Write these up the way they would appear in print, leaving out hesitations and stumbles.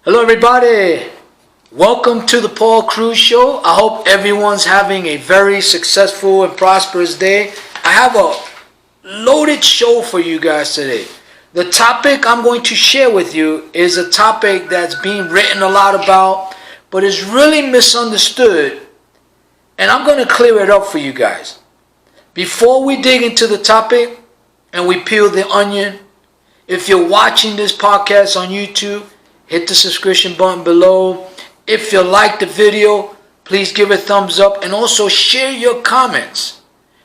Hello everybody, welcome to the Paul Cruz Show. I hope everyone's having a very successful and prosperous day. I have a loaded show for you guys today. The topic I'm going to share with you is a topic that's being written a lot about, but is really misunderstood, and I'm going to clear it up for you guys. Before we dig into the topic and we peel the onion, if you're watching this podcast on YouTube, hit the subscription button below. If you like the video, please give a thumbs up and also share your comments.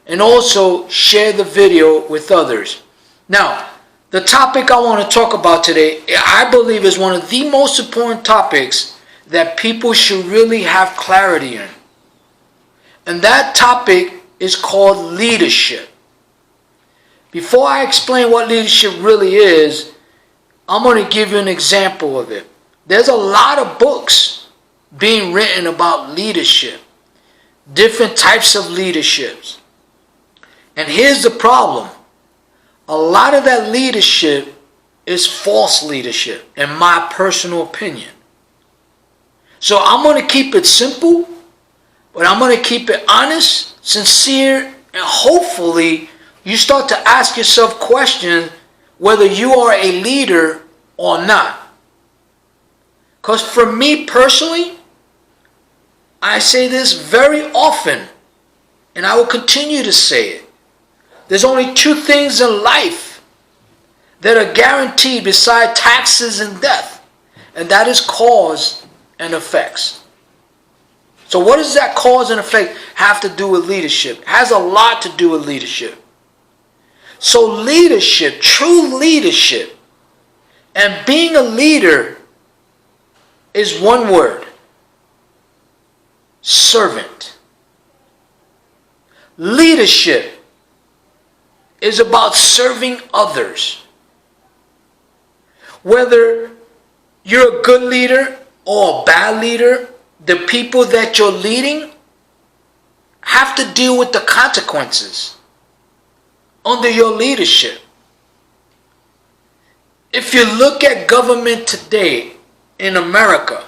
And also share the video with others. Now, the topic I want to talk about today, I believe is one of the most important topics that people should really have clarity in. And that topic is called leadership. Before I explain what leadership really is, I'm going to give you an example of it. There's a lot of books being written about leadership, different types of leaderships. And here's the problem. A lot of that leadership is false leadership, in my personal opinion. So I'm going to keep it simple, but I'm going to keep it honest, sincere, and hopefully you start to ask yourself questions whether you are a leader or not. Because for me personally, I say this very often, and I will continue to say it. There's only two things in life that are guaranteed beside taxes and death, and that is cause and effects. So what does that cause and effect have to do with leadership? It has a lot to do with leadership. So leadership, true leadership, and being a leader is one word: servant. Leadership is about serving others. Whether you're a good leader or a bad leader, the people that you're leading have to deal with the consequences under your leadership. If you look at government today in America,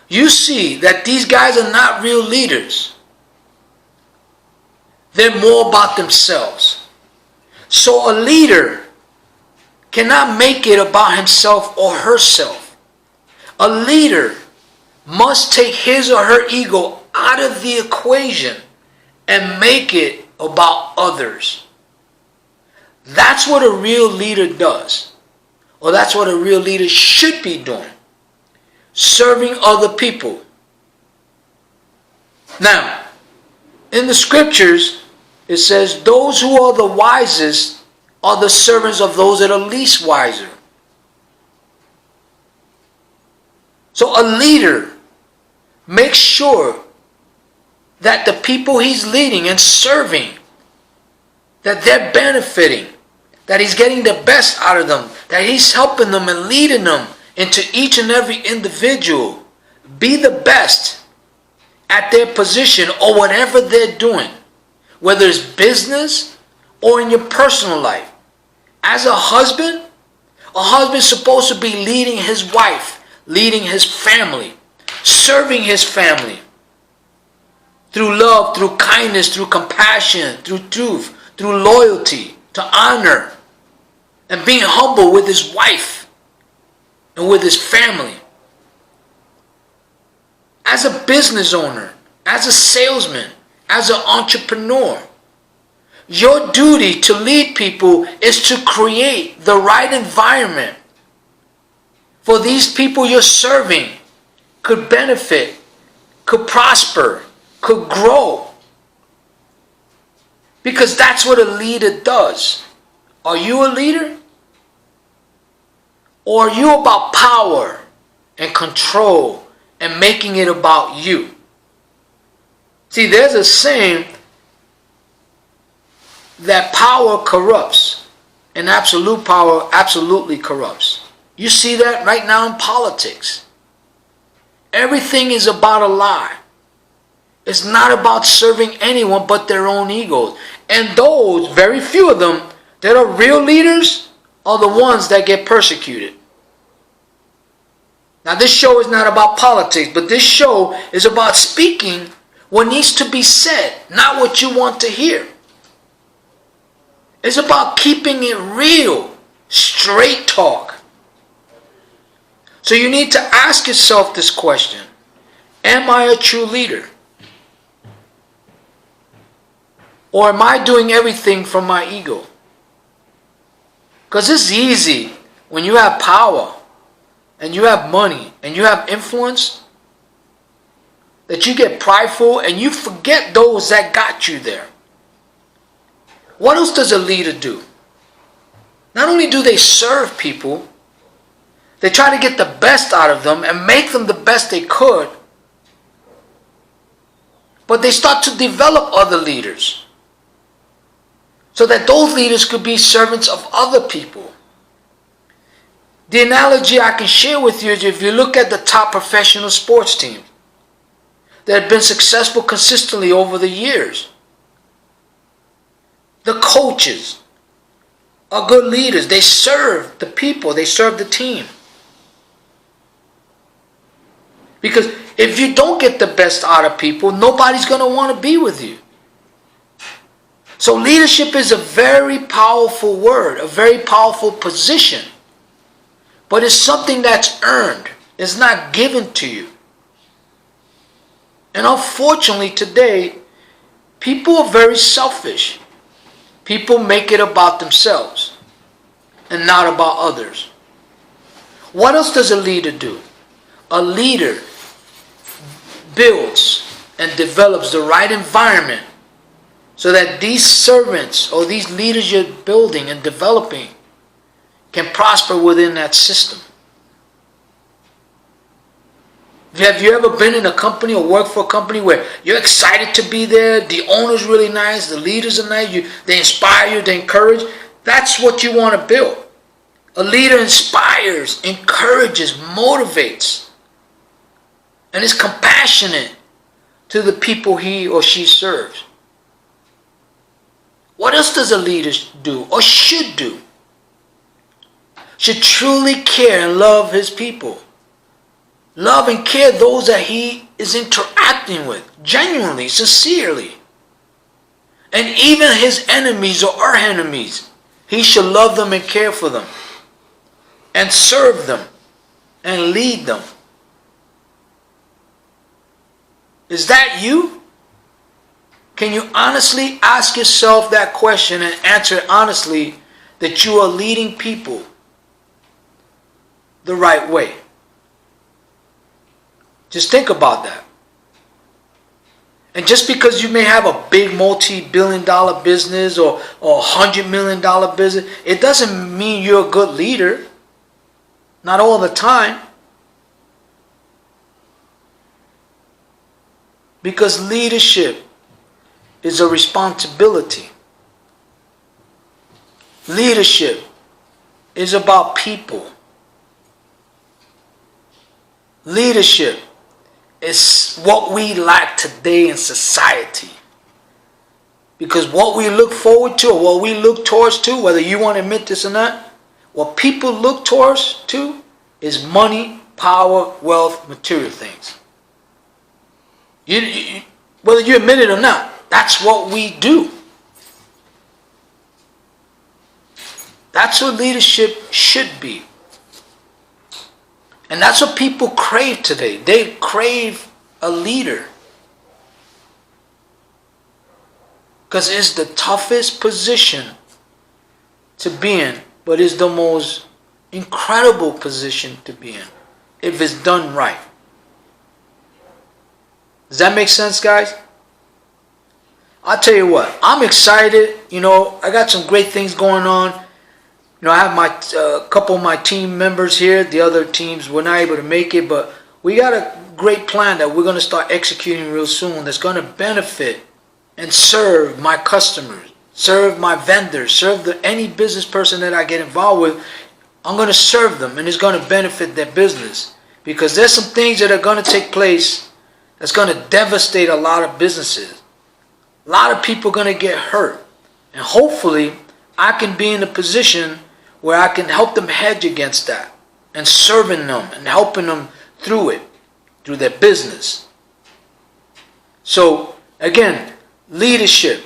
you see that these guys are not real leaders. They're more about themselves. So a leader cannot make it about himself or herself. A leader must take his or her ego out of the equation and make it about others. That's what a real leader does. Or that's what a real leader should be doing. Serving other people. Now, in the scriptures, it says, those who are the wisest are the servants of those that are least wiser. So a leader makes sure that the people he's leading and serving, that they're benefiting, that he's getting the best out of them, that he's helping them and leading them into each and every individual be the best at their position or whatever they're doing, whether it's business or in your personal life. As a husband's supposed to be leading his wife, leading his family, serving his family through love, through kindness, through compassion, through truth, through loyalty, to honor, and being humble with his wife and with his family. As a business owner, as a salesman, as an entrepreneur, your duty to lead people is to create the right environment for these people you're serving could benefit, could prosper, could grow. Because that's what a leader does. Are you a leader? Or are you about power and control and making it about you? See, there's a saying that power corrupts, and absolute power absolutely corrupts. You see that right now in politics. Everything is about a lie. It's not about serving anyone but their own egos. And those, very few of them, that are real leaders are the ones that get persecuted. Now this show is not about politics, but this show is about speaking what needs to be said, not what you want to hear. It's about keeping it real, straight talk. So you need to ask yourself this question: am I a true leader? Or am I doing everything from my ego? Because it's easy when you have power and you have money and you have influence that you get prideful and you forget those that got you there. What else does a leader do? Not only do they serve people, they try to get the best out of them and make them the best they could, but they start to develop other leaders so that those leaders could be servants of other people. The analogy I can share with you is if you look at the top professional sports teams that have been successful consistently over the years. The coaches are good leaders. They serve the people. They serve the team. Because if you don't get the best out of people, nobody's going to want to be with you. So leadership is a very powerful word, a very powerful position. But it's something that's earned. It's not given to you. And unfortunately today, people are very selfish. People make it about themselves and not about others. What else does a leader do? A leader builds and develops the right environment so that these servants or these leaders you're building and developing can prosper within that system. Have you ever been in a company or worked for a company where you're excited to be there, the owner's really nice, the leaders are nice, they inspire you, they encourage? That's what you want to build. A leader inspires, encourages, motivates, and is compassionate to the people he or she serves. What else does a leader do or should do? Should truly care and love his people. Love and care those that he is interacting with, genuinely, sincerely. And even his enemies or our enemies, he should love them and care for them. And serve them. And lead them. Is that you? Can you honestly ask yourself that question and answer honestly that you are leading people the right way? Just think about that. And just because you may have a big multi-billion-dollar business or $100 million business, it doesn't mean you're a good leader. Not all the time. Because leadership is a responsibility. Leadership is about people. Leadership is what we lack today in society. Because what we look forward to or what we look towards to, whether you want to admit this or not, what people look towards to is money, power, wealth, material things. Whether you admit it or not, that's what we do. That's what leadership should be. And that's what people crave today. They crave a leader. Because it's the toughest position to be in, but it's the most incredible position to be in if it's done right. Does that make sense, guys? I'll tell you what, I'm excited. I got some great things going on. I have my couple of my team members here. The other teams were not able to make it, but we got a great plan that we're going to start executing real soon that's going to benefit and serve my customers, serve my vendors, serve any business person that I get involved with. I'm going to serve them, and it's going to benefit their business. Because there's some things that are going to take place that's going to devastate a lot of businesses. A lot of people are going to get hurt. And hopefully, I can be in a position where I can help them hedge against that. And serving them and helping them through it, through their business. So, again, leadership.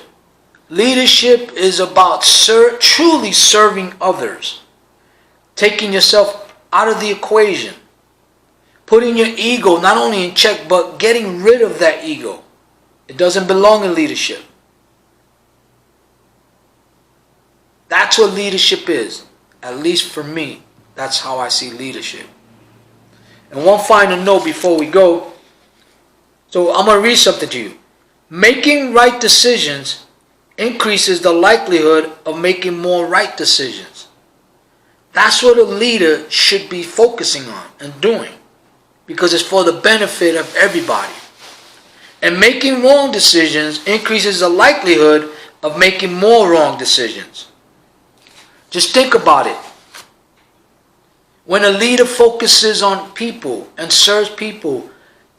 Leadership is about truly serving others. Taking yourself out of the equation. Putting your ego not only in check, but getting rid of that ego. It doesn't belong in leadership. That's what leadership is. At least for me, that's how I see leadership. And one final note before we go. So I'm going to read something to you. Making right decisions increases the likelihood of making more right decisions. That's what a leader should be focusing on and doing, because it's for the benefit of everybody. And making wrong decisions increases the likelihood of making more wrong decisions. Just think about it. When a leader focuses on people and serves people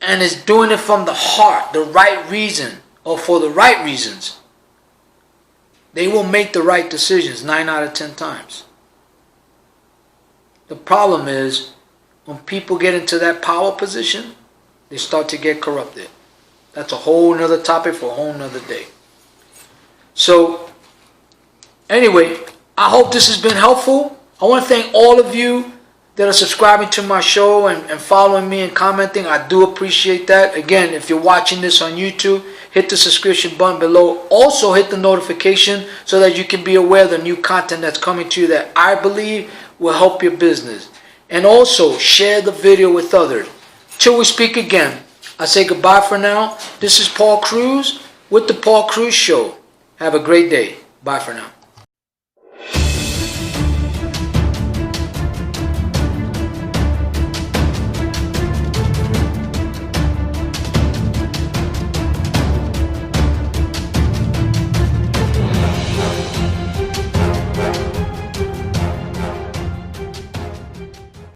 and is doing it from the heart, the right reason, or for the right reasons, they will make the right decisions 9 out of 10 times. The problem is, when people get into that power position, they start to get corrupted. That's a whole nother topic for a whole nother day. So, anyway, I hope this has been helpful. I want to thank all of you that are subscribing to my show and following me and commenting. I do appreciate that. Again, if you're watching this on YouTube, hit the subscription button below. Also hit the notification so that you can be aware of the new content that's coming to you that I believe will help your business. And also share the video with others. Till we speak again, I say goodbye for now. This is Paul Cruz with the Paul Cruz Show. Have a great day. Bye for now.